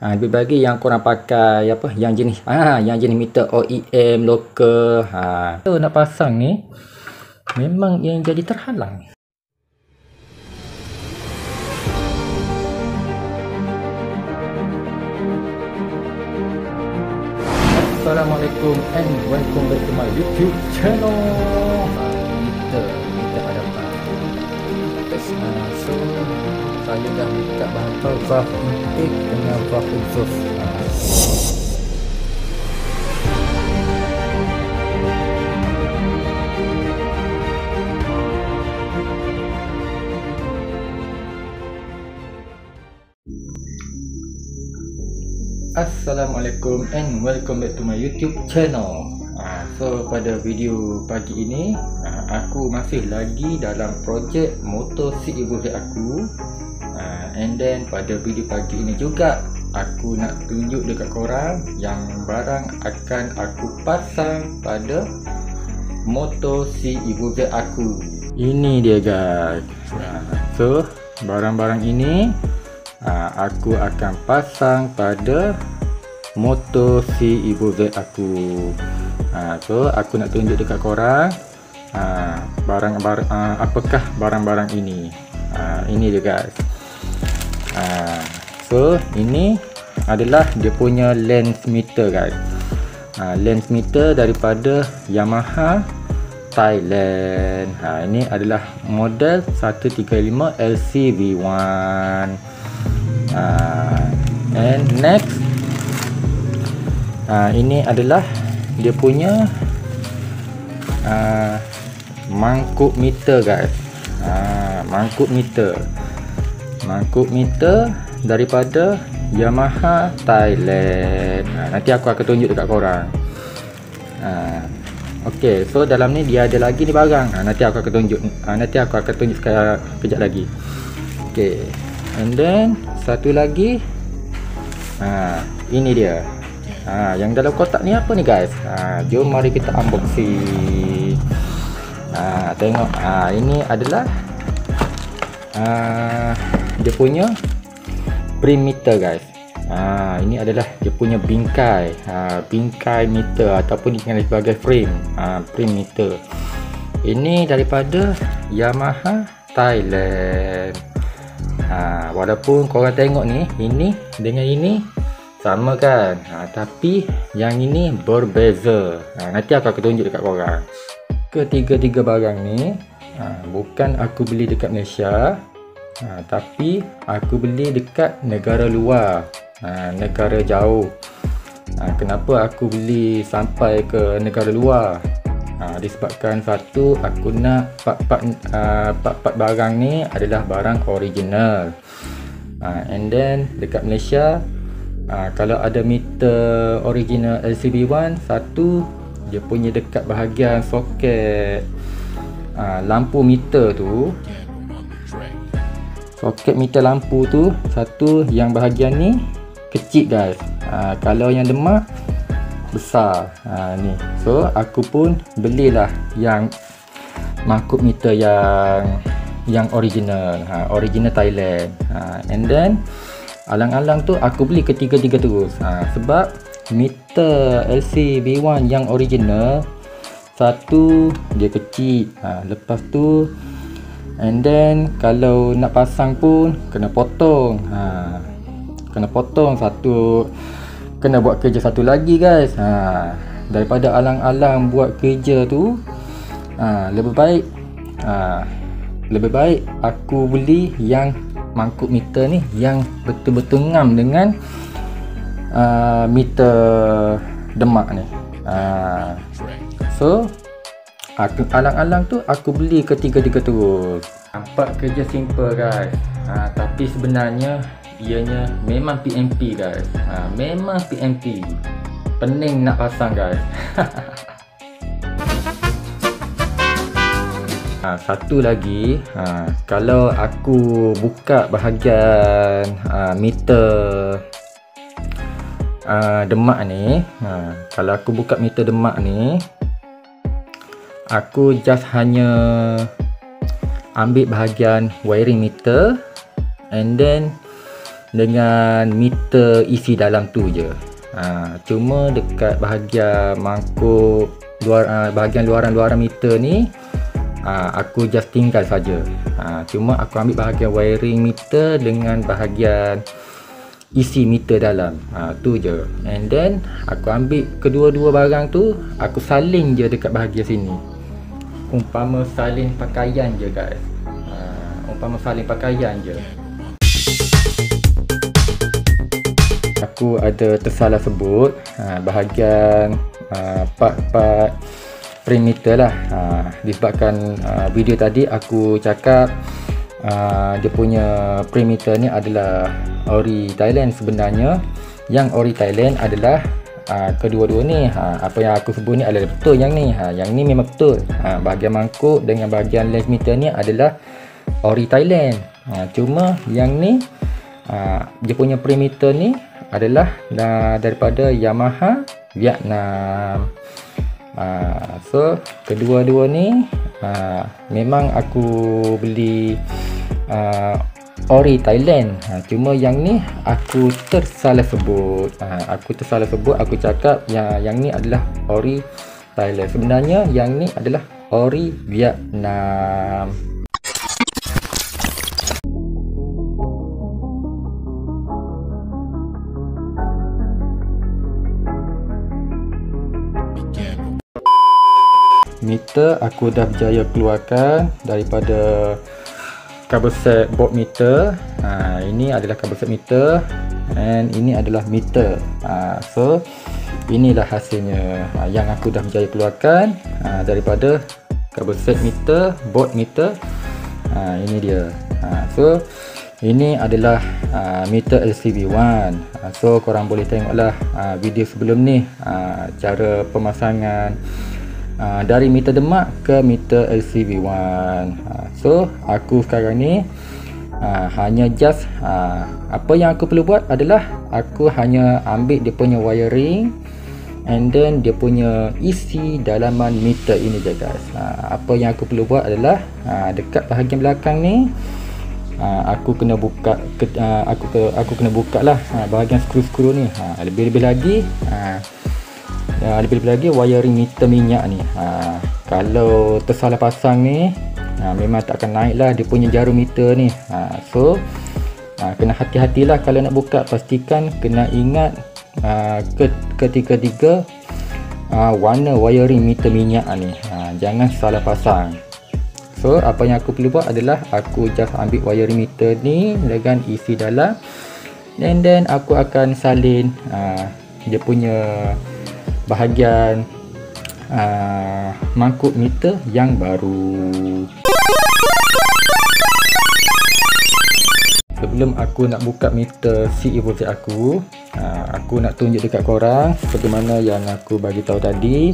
Lebih bagi yang korang pakai apa yang jenis meter OEM lokal. So nak pasang ni memang yang jadi terhalang. Assalamualaikum and welcome back to my YouTube channel. Meter hadapan. So saya dah buka bahagian valve intake dengan valve exhaust. Assalamualaikum and welcome back to my YouTube channel. So pada video pagi ini aku masih lagi dalam projek motor seat evo aku. And then pada video pagi ini juga aku nak tunjuk dekat korang yang barang akan aku pasang pada motor seat evo aku. Ini dia guys. So barang-barang ini aku akan pasang pada motor si Evo Z aku. So aku nak tunjuk dekat korang apakah barang-barang ini. Ini dia guys. So ini adalah dia punya lens meter guys. Lens meter daripada Yamaha Thailand. Ini adalah model 135 LCV1. And next ini adalah dia punya mangkuk meter guys. Mangkuk meter daripada Yamaha Thailand. Nanti aku akan tunjuk dekat korang. Okay, so dalam ni dia ada lagi ni barang. Nanti aku akan tunjuk. Kejap lagi. Okay, and then satu lagi. Ini dia. Yang dalam kotak ni apa ni guys? Jom mari kita unboxing. Tengok. Ini adalah dia punya prim meter guys. Ini adalah dia punya bingkai. Bingkai meter ataupun dikenali sebagai frame. Prim meter. Ini daripada Yamaha Thailand. Walaupun korang tengok ni, ini dengan ini sama kan, tapi yang ini berbeza. Nanti aku akan tunjuk dekat korang. Ketiga-tiga barang ni bukan aku beli dekat Malaysia, tapi aku beli dekat negara luar, negara jauh. Kenapa aku beli sampai ke negara luar? Disebabkan satu, aku nak part-part barang ni adalah barang original. And then dekat Malaysia, kalau ada meter original LCV1, satu dia punya dekat bahagian soket lampu meter tu, soket meter lampu tu, satu yang bahagian ni kecil guys. Kalau yang Demak besar. Ni. So aku pun belilah yang mangkuk meter yang original, original Thailand. And then alang-alang tu aku beli ketiga-tiga terus. Sebab meter LCV1 yang original, satu dia kecil. Lepas tu and then kalau nak pasang pun kena potong. Kena potong satu, kena buat kerja satu lagi guys. Daripada alang-alang buat kerja tu, lebih baik aku beli yang mangkuk meter ni yang betul-betul ngam dengan meter Demak ni. So aku alang-alang tu aku beli ketiga-tiga terus. Nampak kerja simple guys, tapi sebenarnya ianya memang PMP guys. Memang PMP, pening nak pasang guys. Satu lagi, kalau aku buka bahagian meter Demak ni, kalau aku buka meter Demak ni, aku just hanya ambil bahagian wiring meter and then dengan meter isi dalam tu je. Cuma dekat bahagian mangkuk bahagian luaran meter ni aku just tinggal saja. Cuma aku ambil bahagian wiring meter dengan bahagian isi meter dalam. Tu je. And then aku ambil kedua-dua barang tu, aku salin je dekat bahagian sini. Umpama salin pakaian je guys. Umpama salin pakaian je. Aku ada tersalah sebut bahagian part-part frame meter lah. Disebabkan video tadi aku cakap dia punya frame meter ni adalah ori Thailand. Sebenarnya yang ori Thailand adalah kedua-dua ni. Apa yang aku sebut ni adalah betul yang ni. Yang ni memang betul. Bahagian mangkuk dengan bahagian lens meter ni adalah ori Thailand. Cuma yang ni dia punya frame meter ni adalah daripada Yamaha Vietnam. So kedua-dua ni memang aku beli ori Thailand. Cuma yang ni aku tersalah sebut. Aku cakap yang ni adalah ori Thailand. Sebenarnya yang ni adalah ori Vietnam. Meter aku dah berjaya keluarkan daripada kabel set board meter. Ini adalah kabel set meter and ini adalah meter. So inilah hasilnya yang aku dah berjaya keluarkan daripada kabel set meter, board meter. Ini dia. So ini adalah meter LCV1. So korang boleh tengoklah video sebelum ni cara pemasangan dari meter demak ke meter LCV1. So aku sekarang ni hanya just apa yang aku perlu buat adalah aku hanya ambil dia punya wiring and then dia punya isi dalaman meter ini je guys. Apa yang aku perlu buat adalah dekat bahagian belakang ni aku kena buka aku kena buka lah bahagian skru-skru ni. Lebih-lebih lagi wiring meter minyak ni. Kalau tersalah pasang ni memang tak akan naik lah dia punya jarum meter ni. So kena hati-hatilah kalau nak buka. Pastikan kena ingat ketiga-tiga warna wiring meter minyak ni. Jangan salah pasang. So apa yang aku perlu buat adalah aku just ambil wiring meter ni dengan isi dalam and then aku akan salin dia punya bahagian mangkuk meter yang baru. Sebelum aku nak buka meter CE voltage aku nak tunjuk dekat korang seperti mana yang aku bagi tahu tadi.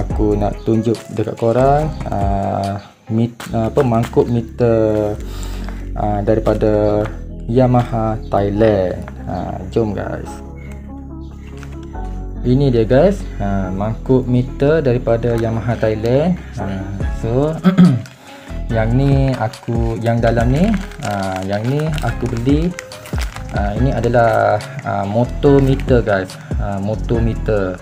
Aku nak tunjuk dekat korang mangkuk meter daripada Yamaha Thailand. Jom guys. Ini dia guys, mangkuk meter daripada Yamaha Thailand. So yang ni yang dalam ni yang ni aku beli. Ini adalah motor meter guys. Motor meter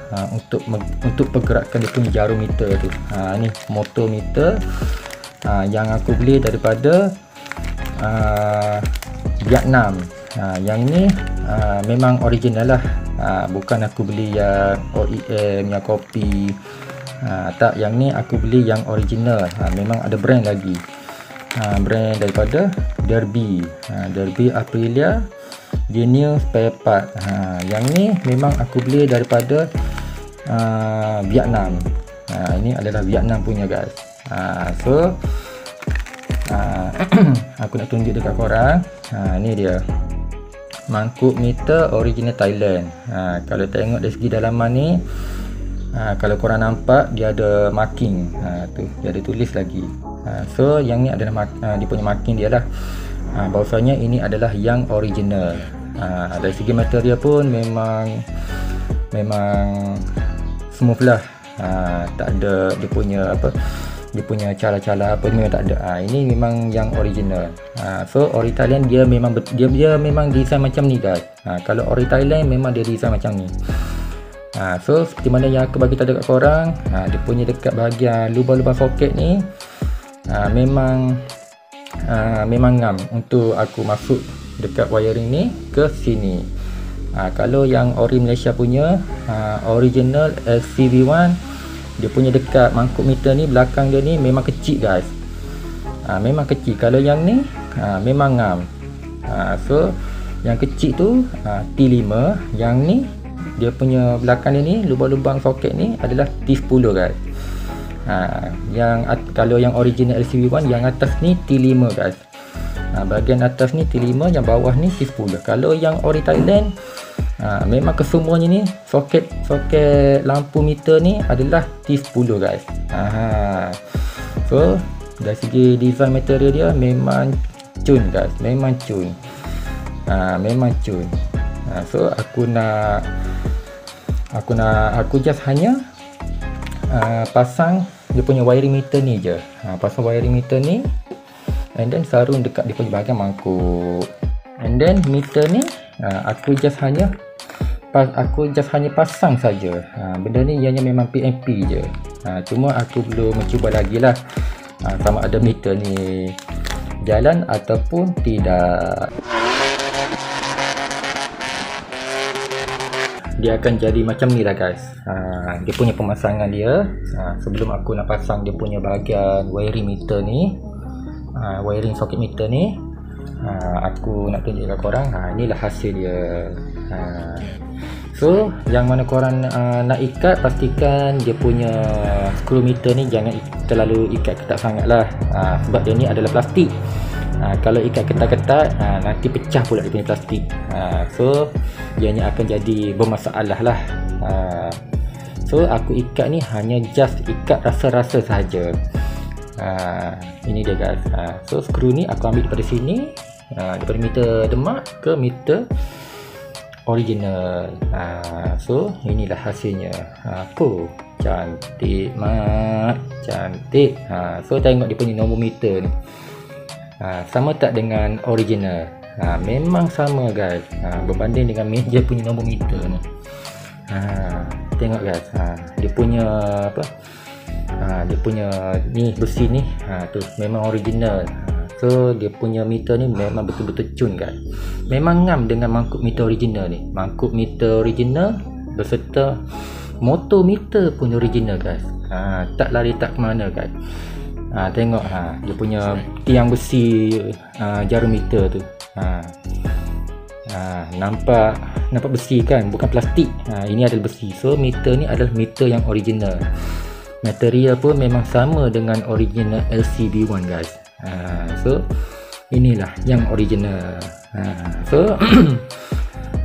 untuk pergerakan dia punya jarum meter tu. Ni motor meter yang aku beli daripada Vietnam. Yang ni memang original lah. Bukan aku beli yang OEM, yang kopi. Tak, yang ni aku beli yang original. Memang ada brand lagi. Brand daripada Derby. Derby Aprilia Genius Spare Part. Yang ni memang aku beli daripada Vietnam. Ini adalah Vietnam punya guys. So aku nak tunjuk dekat korang. Ni dia mangkuk meter original Thailand. Kalau tengok dari segi dalaman ni, kalau korang nampak dia ada marking. Tu dia ada tulis lagi. So yang ni adalah dia punya marking dia lah. Bahawasanya ini adalah yang original. Dari segi material pun memang smooth lah. Tak ada dia punya dia punya cara-cara apa memang tak ada. Ini memang yang original. So ori Thailand dia memang dia memang design macam ni guys. Kalau ori Thailand memang dia design macam ni. So seperti mana yang aku bagi tahu dekat korang, dia punya dekat bahagian lubang-lubang soket ni memang ngam untuk aku masuk dekat wiring ni ke sini. Kalau yang ori Malaysia punya original LCV1, dia punya dekat mangkuk meter ni, belakang dia ni memang kecil guys. Memang kecil. Kalau yang ni memang ngam. So yang kecil tu T5, yang ni dia punya belakang dia ni, lubang-lubang soket ni adalah T10 guys. Kalau yang original LCV1, yang atas ni T5 guys. Bahagian atas ni T5, yang bawah ni T10. Kalau yang ori Thailand, memang kesemuanya ni soket lampu meter ni adalah T10 guys. So dari segi design material dia memang cun guys, memang cun. So aku just hanya pasang dia punya wiring meter ni je. Pasang wiring meter ni, and then sarung dekat dia punya bahagian mangkuk. And then meter ni aku just hanya pasang saja. Benda ni ianya memang PMP je. Cuma aku belum mencuba lagi lah sama ada meter ni jalan ataupun tidak. Dia akan jadi macam ni lah guys. Dia punya pemasangan dia. Sebelum aku nak pasang dia punya bahagian wiring meter ni, wiring socket meter ni, aku nak tunjuk kat korang. Inilah hasil dia. So yang mana korang nak ikat, pastikan dia punya screw meter ni jangan terlalu ikat ketat sangat lah. Sebab dia ni adalah plastik. Kalau ikat ketat-ketat, nanti pecah pula dia punya plastik. So ianya akan jadi bermasalah lah. So aku ikat ni hanya just ikat rasa-rasa sahaja. Ini dia guys. So skru ni aku ambil daripada sini, daripada meter Demak ke meter original. So inilah hasilnya. Cantik mat, cantik. So tengok dia punya nombor meter ni. Sama tak dengan original? Memang sama guys. Berbanding dengan meja punya nombor meter ni. Tengok guys. Dia punya apa? Dia punya ni besi ni, tu memang original. So dia punya meter ni memang betul-betul cun guys. Memang ngam dengan mangkuk meter original ni. Mangkuk meter original beserta motor meter pun original guys. Tak lari tak ke mana guys. Tengok dia punya tiang besi jarum meter tu. Nampak besi kan, bukan plastik. Ini adalah besi. So meter ni adalah meter yang original. Material pun memang sama dengan original LCV1 guys. So inilah yang original. So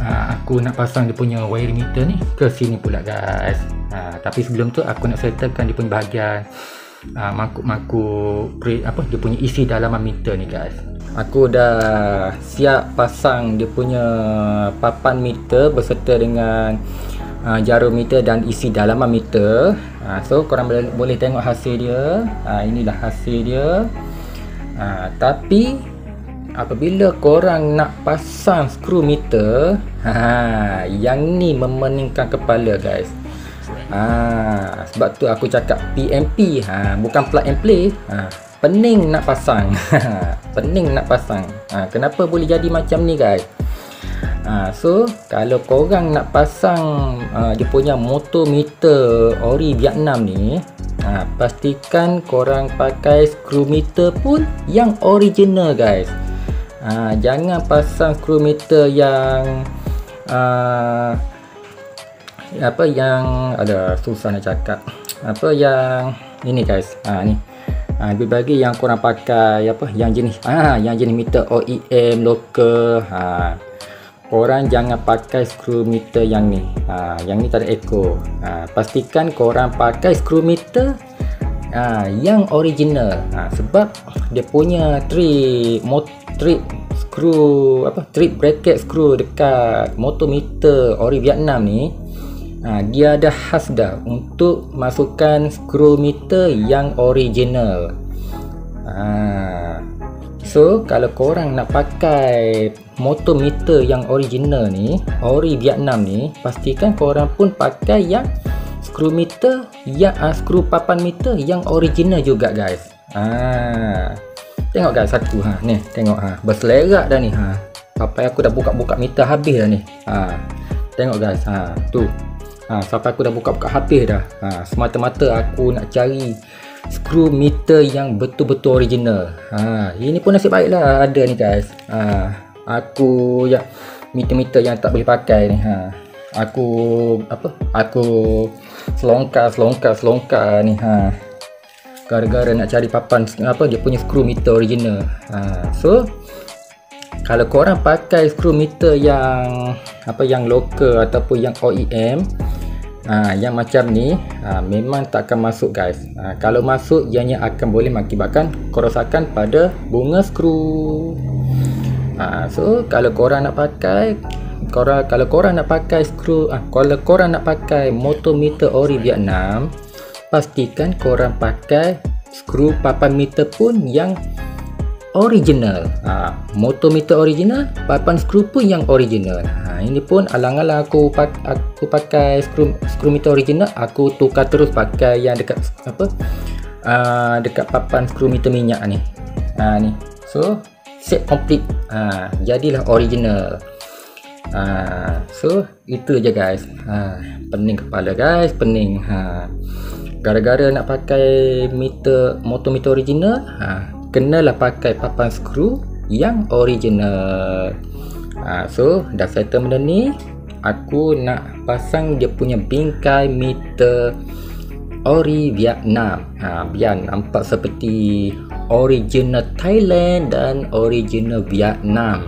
aku nak pasang dia punya wire meter ni ke sini pula guys. Tapi sebelum tu aku nak settlekan dia punya bahagian mangkuk dia punya isi dalaman meter ni guys. Aku dah siap pasang dia punya papan meter beserta dengan jarum meter dan isi dalaman meter. So korang boleh tengok hasil dia. Inilah hasil dia. Tapi apabila korang nak pasang skru meter, yang ni memeningkan kepala guys. Sebab tu aku cakap PMP, bukan plug and play. Pening nak pasang. Pening nak pasang. Kenapa boleh jadi macam ni guys? So kalau korang nak pasang dia punya motor meter ori Vietnam ni, pastikan korang pakai skru meter pun yang original guys. Jangan pasang skru meter yang yang ada susah nak cakap. Yang ini guys. Ni lebih bagi yang korang pakai yang jenis meter OEM lokal. Korang jangan pakai skru meter yang ni. Yang ni tak ada echo. Pastikan korang pakai skru meter yang original. Sebab dia punya trip bracket skru dekat motor meter ori Vietnam ni, dia ada khas dah untuk masukkan skru meter yang original. So kalau korang nak pakai motor meter yang original ni, ori Vietnam ni, pastikan korang pun pakai yang skru meter yang skru papan meter yang original juga guys. Tengok guys satu ni, tengok berselerak dah ni. Sampai aku dah buka-buka meter habis dah ni. Tengok guys, tu. Sampai aku dah buka-buka habis dah. Semata-mata aku nak cari skru meter yang betul-betul original. Ini pun nasib baiklah ada ni guys. Aku yang meter-meter yang tak boleh pakai ni. Aku selongkar ni. Gara-gara nak cari papan dia punya skru meter original. So kalau korang pakai skru meter yang yang lokal ataupun yang OEM, yang macam ni, memang tak akan masuk guys. Kalau masuk, ianya akan boleh mengakibatkan kerosakan pada bunga skru. So kalau korang nak pakai kalau korang nak pakai skru, kalau korang nak pakai motor meter ori Vietnam, pastikan korang pakai skru papan meter pun yang original. Motor meter original, papan skru pun yang original. Ini pun alang-alang aku pakai skru meter original, aku tukar terus pakai yang dekat dekat papan skru meter minyak ni. Ni. So set complete. Jadilah original. So itu je guys. Pening kepala guys, pening. Gara-gara nak pakai motor meter original, kenalah pakai papan skru yang original. So dah settle benda ni, aku nak pasang dia punya bingkai meter ori Vietnam. Biar nampak seperti original Thailand dan original Vietnam.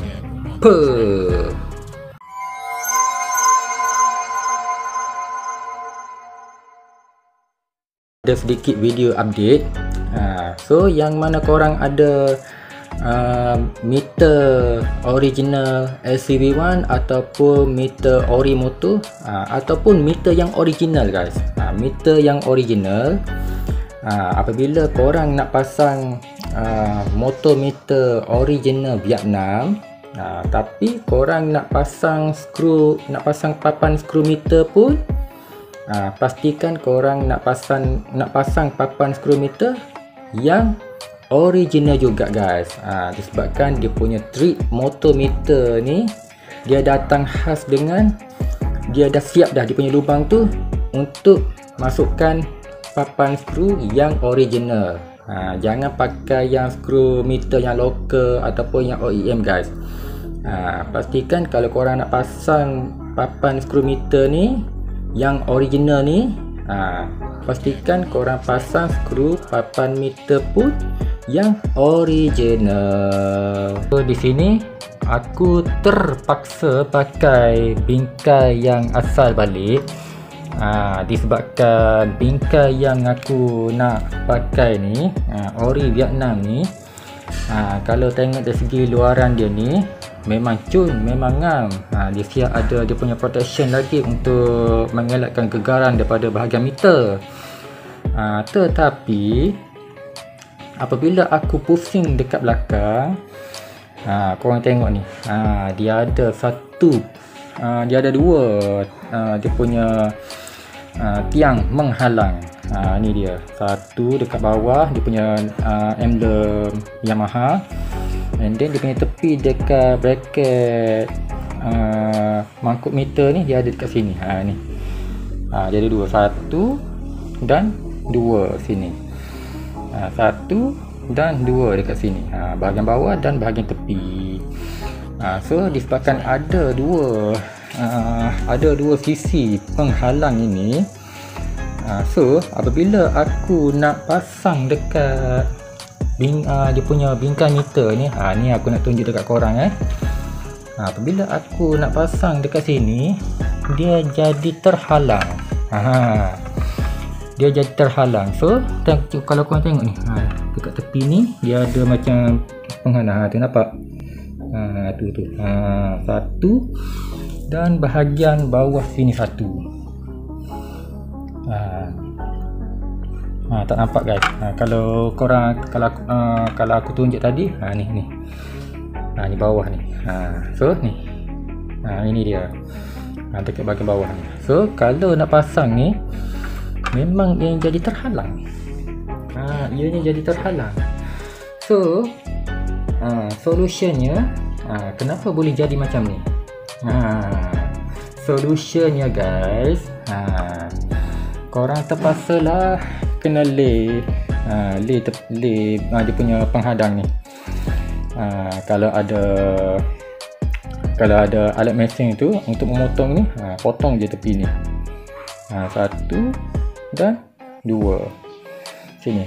Ada sedikit video update. So yang mana korang ada meter original LCV1 ataupun meter ori motor, ataupun meter yang original guys. Meter yang original, apabila korang nak pasang motor meter original Vietnam, tapi korang nak pasang papan skru meter pun, pastikan korang nak pasang papan skru meter yang original juga guys. Disebabkan dia punya trip motor meter ni, dia datang khas dengan dia dah siap dah dia punya lubang tu untuk masukkan papan skru yang original. Jangan pakai yang skru meter yang lokal ataupun yang OEM guys. Pastikan kalau korang nak pasang papan skru meter ni yang original ni, pastikan korang pasang skru papan meter pun yang original. So di sini aku terpaksa pakai bingkai yang asal balik, disebabkan bingkai yang aku nak pakai ni, ori Vietnam ni, kalau tengok dari segi luaran dia ni memang cun, memang ngam. Dia ada dia punya protection lagi untuk mengelakkan gegaran daripada bahagian meter. Tetapi apabila aku pusing dekat belakang, korang tengok ni, dia ada dua dia punya tiang menghalang. Ni dia, satu dekat bawah dia punya emblem Yamaha, and then dia punya tepi dekat bracket mangkuk meter ni, dia ada dekat sini. Ni dia ada dua, satu dan dua sini, satu dan dua dekat sini, bahagian bawah dan bahagian tepi. So disebabkan ada dua sisi penghalang ini, so apabila aku nak pasang dekat dia punya bingkai meter ni, ni aku nak tunjuk dekat korang. Apabila aku nak pasang dekat sini, dia jadi terhalang. Dia jadi terhalang. So kalau korang tengok ni, dekat tepi ni dia ada macam penghalang. Tu nampak? Tu satu, dan bahagian bawah sini satu. Tak nampak guys. Kalau korang, kalau aku tunjuk tadi, ni ni bawah ni. So ni, ini dia. Dekat bahagian bawah ni. So kalau nak pasang ni, memang ia jadi terhalang. Ianya jadi terhalang. So solutionnya, kenapa boleh jadi macam ni? Solutionnya guys, korang terpaksalah kena lay dia punya penghadang ni. Kalau ada alat mesin tu untuk memotong ni, potong je tepi ni. 1 dan 2 sini.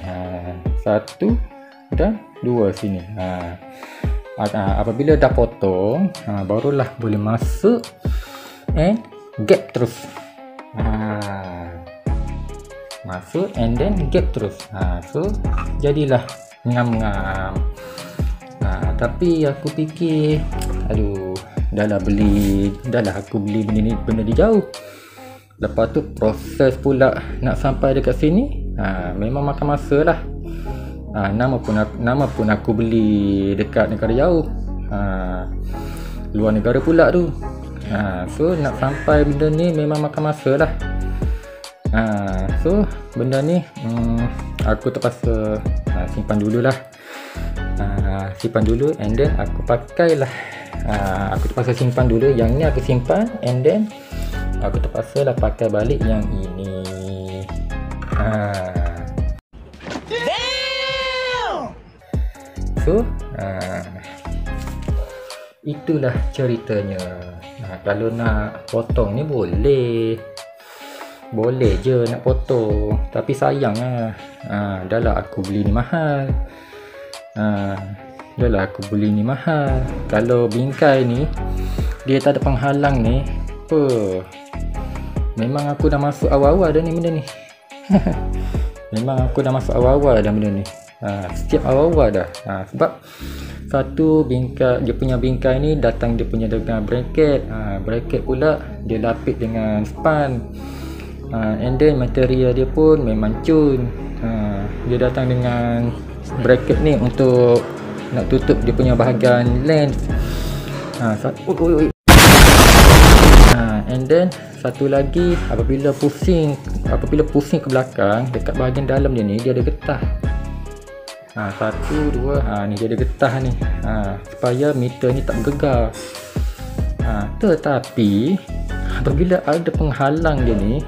1 dan 2 sini. Apabila dah potong, barulah boleh masuk and gap terus. Masuk and then gap terus. So jadilah ngam-ngam. Tapi aku fikir, dah lah aku beli benda ni jauh. Lepas tu proses pula nak sampai dekat sini, memang makan masa lah. Nama pun aku beli dekat negara jauh, luar negara pula tu. So nak sampai benda ni memang makan masa lah. So benda ni aku terpaksa simpan dulu lah. Simpan dulu and then aku pakailah. Aku terpaksa simpan dulu yang ni, aku simpan and then aku terpaksa lah pakai balik yang ini. So itulah ceritanya. Kalau nak potong ni boleh je nak potong, tapi sayang lah. Dah lah aku beli ni mahal. Kalau bingkai ni dia tak ada penghalang ni, memang aku dah masuk awal-awal dah ni benda ni. Memang aku dah masuk awal-awal dah benda ni. Setiap awal-awal dah. Sebab satu bingkai, dia punya bingkai ni datang dia punya dengan bracket. Bracket pula dia lapis dengan span. And then material dia pun memang cun. Dia datang dengan bracket ni untuk nak tutup dia punya bahagian lens. And then satu lagi, apabila pusing ke belakang, dekat bahagian dalam dia ni dia ada getah. 1, 2, ni dia ada getah ni, supaya meter ni tak bergegar. Tetapi apabila ada penghalang dia ni,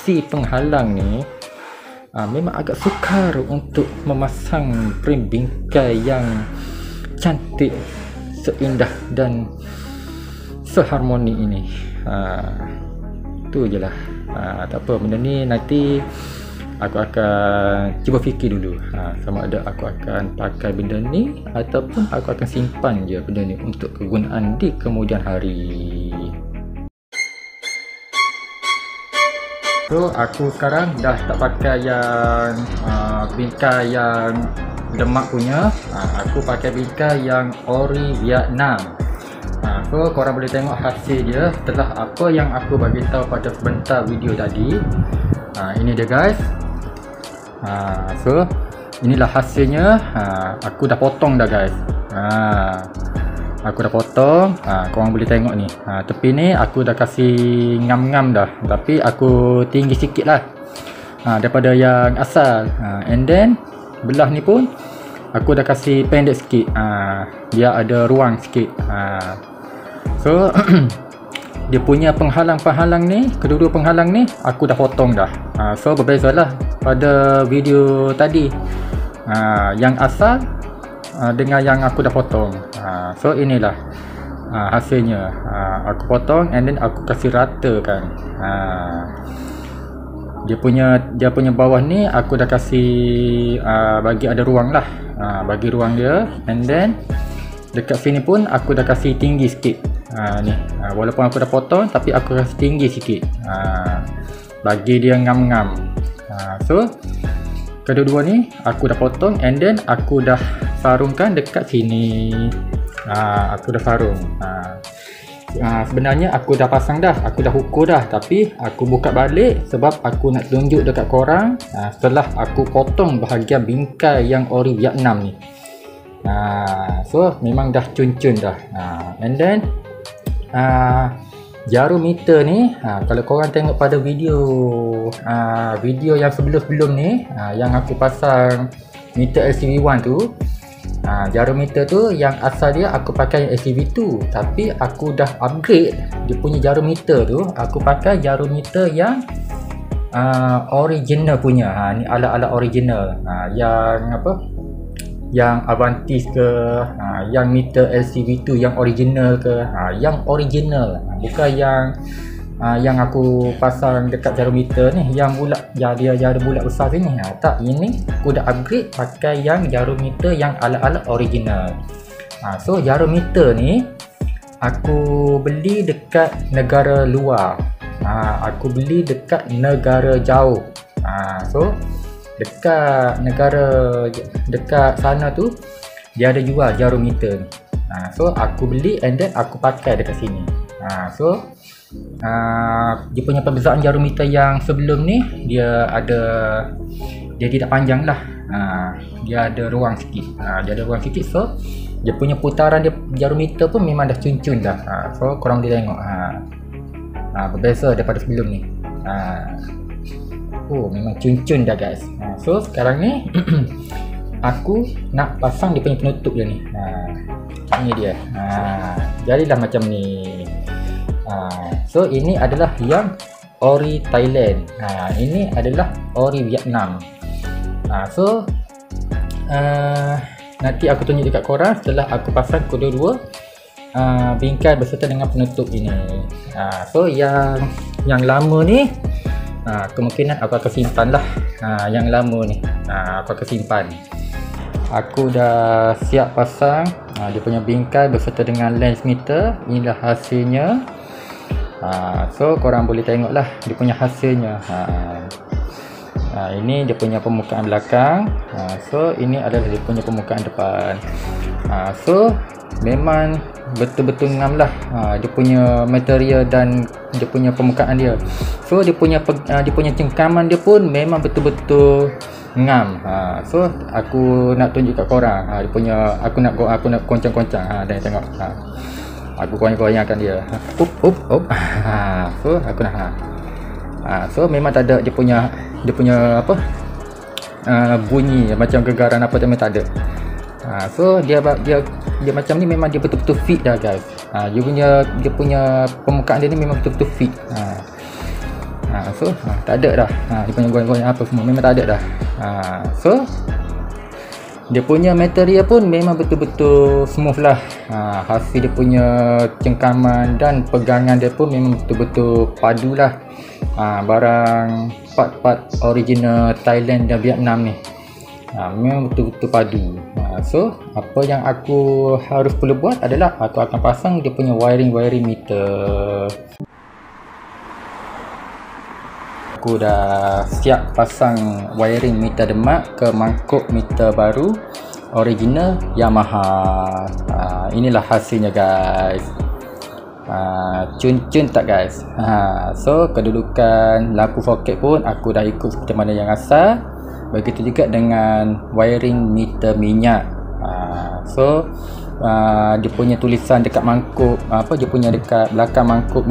si penghalang ni memang agak sukar untuk memasang frame bingkai yang cantik, seindah dan seharmoni ini. Tu je lah. Tak apa, benda ni nanti aku akan cuba fikir dulu, sama ada aku akan pakai benda ni ataupun aku akan simpan je benda ni untuk kegunaan di kemudian hari. So aku sekarang dah tak pakai yang bingkai yang lemak punya. Aku pakai bingkai yang ori Vietnam. So korang boleh tengok hasil dia setelah apa yang aku bagi tahu pada sebentar video tadi. Ini dia guys. So inilah hasilnya. Aku dah potong dah guys. Aku dah potong. Korang boleh tengok ni. Tepi ni aku dah kasih ngam-ngam dah, tapi aku tinggi sikit lah daripada yang asal. And then belah ni pun aku dah kasih pendek sikit, biar ada ruang sikit. So dia punya penghalang-penghalang ni, kedua-dua penghalang ni aku dah potong dah. So berbeza lah pada video tadi, yang asal dengan yang aku dah potong. So inilah hasilnya. Aku potong and then aku kasih ratakan. Dia punya bawah ni aku dah kasih bagi ada ruang lah, bagi ruang dia. And then dekat sini pun aku dah kasih tinggi sikit. Ni walaupun aku dah potong tapi aku kasih tinggi sikit, bagi dia ngam-ngam. So kedua-dua ni aku dah potong and then aku dah sarungkan dekat sini. Aku dah sarung. sebenarnya aku dah pasang dah, aku dah ukur dah, tapi aku buka balik sebab aku nak tunjuk dekat korang setelah aku potong bahagian bingkai yang ori Vietnam ni. So memang dah cun-cun dah. And then jarum meter ni, kalau korang tengok pada video yang sebelum-sebelum ni, yang aku pasang meter LCV1 tu, jarum meter tu yang asal dia aku pakai LCV2, tapi aku dah upgrade dia punya jarum meter tu, aku pakai jarum meter yang original punya. Ni alat-alat original, yang apa, yang Avantis ke, yang meter LCV2 yang original ke, yang original, bukan yang aku pasang dekat jarum meter ni yang bulat, dia ada bulat besar sini. Tak, ini aku dah upgrade pakai yang jarum meter yang alat-alat original. So jarum meter ni aku beli dekat negara luar. Aku beli dekat negara jauh. So dekat sana tu dia ada jual jarum meter ni. So aku beli and then aku pakai dekat sini. So dia punya perbezaan jarum meter yang sebelum ni, dia tidak panjang lah. Dia ada ruang sikit. So dia punya putaran dia jarum meter pun memang dah cun-cun dah. So korang boleh tengok, berbeza daripada sebelum ni. Memang cun-cun dah guys. So sekarang ni aku nak pasang dia punya penutup dia ni. Ini dia. Jadilah macam ni. So ini adalah yang ori Thailand. Ini adalah ori Vietnam. So nanti aku tunjuk dekat korang setelah aku pasang kedua-dua bingkai berserta dengan penutup ini. So yang lama ni kemungkinan aku akan simpan lah. Yang lama ni aku akan simpan. Aku dah siap pasang dia punya bingkai berserta dengan lens meter. Inilah hasilnya. So korang boleh tengok lah dia punya hasilnya. Ini dia punya permukaan belakang. So ini adalah dia punya permukaan depan. So memang betul-betul ngam lah dia punya material dan dia punya permukaan dia. So dia punya cengkaman dia pun memang betul-betul ngam. So aku nak tunjuk kat korang dia punya, aku nak koncang-koncang. Dan tengok, aku goyang-goyangkan dia. So aku nak so memang tak ada dia punya apa, bunyi macam gegaran apa memang tak ada. So dia macam ni, memang dia betul-betul fit dah guys. Dia punya permukaan dia ni memang betul-betul fit. So tak ada dah dia punya goyang-goyang apa semua, memang tak ada dah. So dia punya material pun memang betul-betul smooth lah. Hasil dia punya cengkaman dan pegangan dia pun memang betul-betul padu lah. Barang part-part original Thailand dan Vietnam ni memang betul-betul padu. So apa yang aku harus perlu buat adalah aku akan pasang dia punya wiring meter. Aku dah siap pasang wiring meter demak ke mangkuk meter baru original Yamaha. Inilah hasilnya guys. Cun-cun tak guys? So kedudukan lampu foket pun aku dah ikut seperti mana yang asal. Begitu juga dengan wiring meter minyak. So dia punya tulisan dekat mangkuk, dia punya dekat belakang mangkuk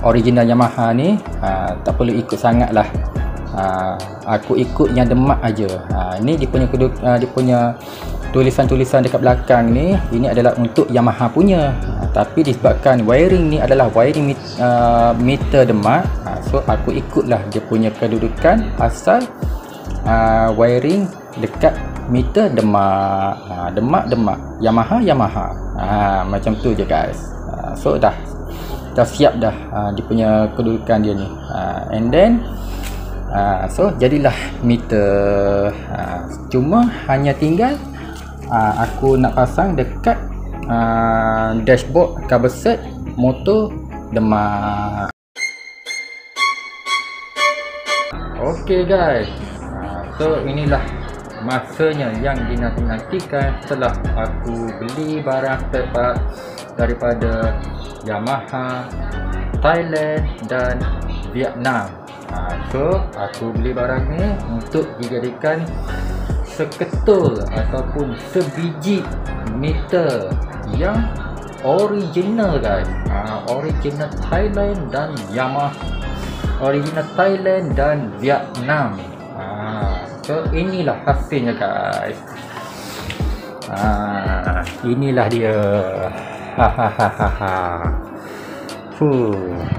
original Yamaha ni, tak perlu ikut sangat lah. Aku ikut yang demak aja. Ni dia punya tulisan-tulisan dekat belakang ni, ini adalah untuk Yamaha punya. Tapi disebabkan wiring ni adalah wiring meter demak, so aku ikutlah dia punya kedudukan asal wiring dekat meter demak. Demak Yamaha. Macam tu je guys. So dah siap dah dia punya kedudukan dia ni. And then so jadilah meter. Cuma hanya tinggal aku nak pasang dekat dashboard cover set motor demak. Okay guys, so inilah masanya yang dinanti-nantikan setelah aku beli barang spare part daripada Yamaha, Thailand dan Vietnam. So aku beli barang ni untuk dijadikan seketul ataupun sebiji meter yang original guys. Original Thailand dan Yamaha, original Thailand dan Vietnam. So inilah hasilnya guys. Inilah dia.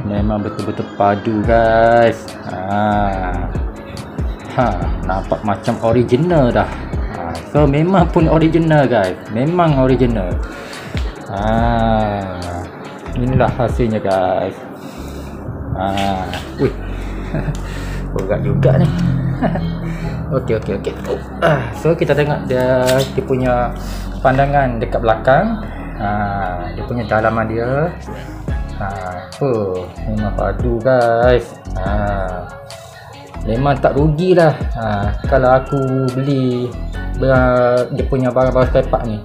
Memang betul-betul padu guys. Nampak macam original dah. So memang pun original guys. Memang original. Inilah hasilnya guys. Wih. Berat juga ni. Okey. So kita tengok dia punya pandangan dekat belakang. Dia punya dalaman dia. Memang padu guys. Memang tak rugilah kalau aku beli dia punya barang-barang spare part ni.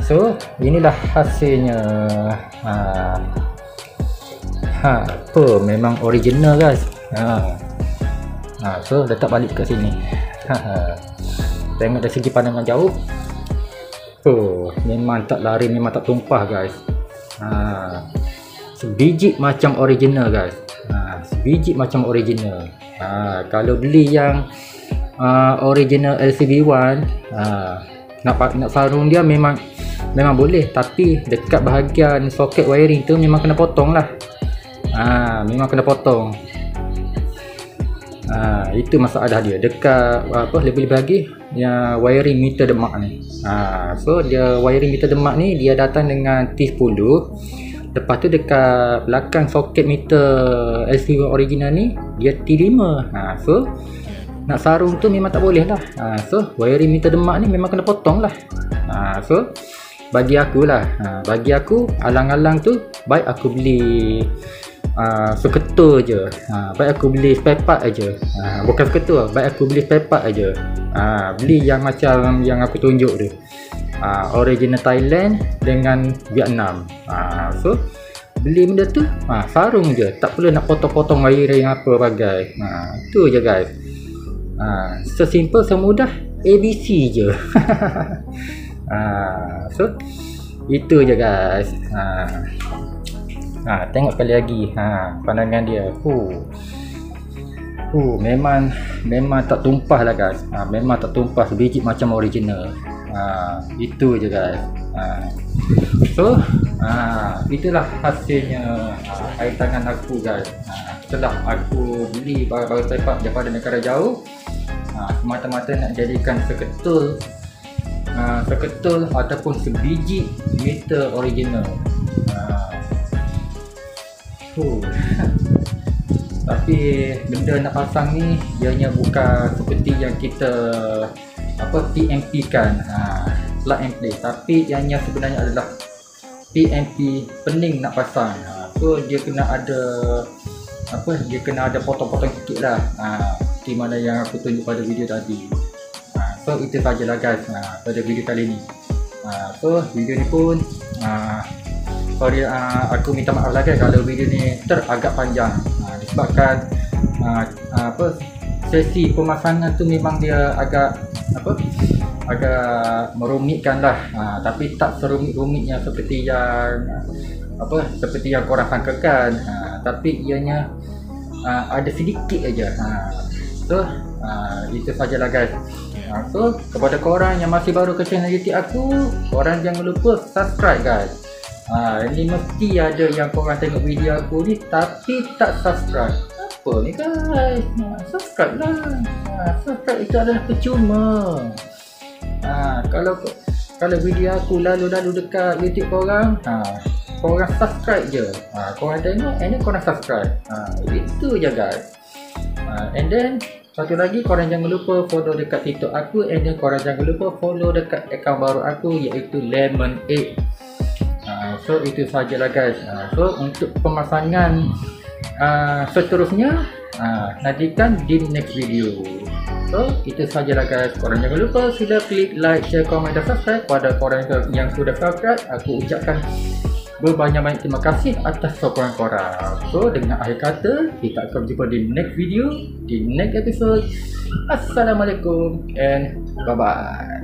So inilah hasilnya. Memang original guys. So letak balik kat sini. Tengok dari segi pandangan jauh. Memang tak lari, memang tak tumpah guys. Sebiji macam original guys. Sebiji macam original. Kalau beli yang original LCB1, nak sarung dia memang boleh, tapi dekat bahagian soket wiring tu memang kena potong lah. Memang kena potong. Itu masalah dia dekat lebih-lebih lagi yang wiring meter demak ni. So dia wiring meter demak ni dia datang dengan T10. Lepas tu dekat belakang soket meter LCD original ni dia T5. So nak sarung tu memang tak boleh lah. So wiring meter demak ni memang kena potong lah. So bagi aku lah, bagi aku alang-alang tu baik aku beli seketul je. Baik aku beli spare part aja. Bukan seketul, baik aku beli spare part aja. Beli yang macam yang aku tunjuk tu. Original Thailand dengan Vietnam. So beli benda tu sarung je, tak perlu nak potong-potong wiring apa bagai. Tu je guys. Sesimpel semudah ABC je. So itu je guys. Tengok sekali lagi pandangan dia. Memang tak tumpah lah guys. Memang tak tumpah, sebiji macam original. Itu je guys. So itulah hasilnya air tangan aku guys. Setelah aku beli barang-barang spare part daripada negara jauh, semata-mata nak jadikan seketul ataupun sebiji meter original. Tapi benda nak pasang ni ianya bukan seperti yang kita PMP kan, plug and play, tapi ianya sebenarnya adalah PMP pening nak pasang. So dia kena ada dia kena ada potong-potong sikit lah, di mana yang aku tunjuk pada video tadi. So itu sajalah guys pada video kali ni. So video ni pun sorry, aku minta maaf lah guys kalau video ni agak panjang, disebabkan sesi pemasangan tu memang dia agak merumitkan lah, tapi tak serumit-rumitnya seperti yang korang sangkakan, tapi ianya ada sedikit aja. So itu sajalah guys. So kepada korang yang masih baru ke channel YouTube aku, korang jangan lupa subscribe guys. Ini mesti ada yang korang tengok video aku ni tapi tak subscribe. Apa ni guys? Subscribe lah. Subscribe itu adalah percuma. Kalau video aku lalu-lalu dekat YouTube korang, korang subscribe je. Korang tengok and then korang subscribe. Itu je guys. And then satu lagi, korang jangan lupa follow dekat TikTok aku, and then korang jangan lupa follow dekat akaun baru aku iaitu Lemon8. So itu sajalah guys. So untuk pemasangan seterusnya, nantikan di next video. So itu sajalah guys. Korang jangan lupa sila klik like, share, komen dan subscribe. Pada korang yang sudah subscribe, aku ucapkan berbanyak-banyak terima kasih atas sokongan korang. So dengan akhir kata, kita akan berjumpa di next video, di next episode. Assalamualaikum and bye bye.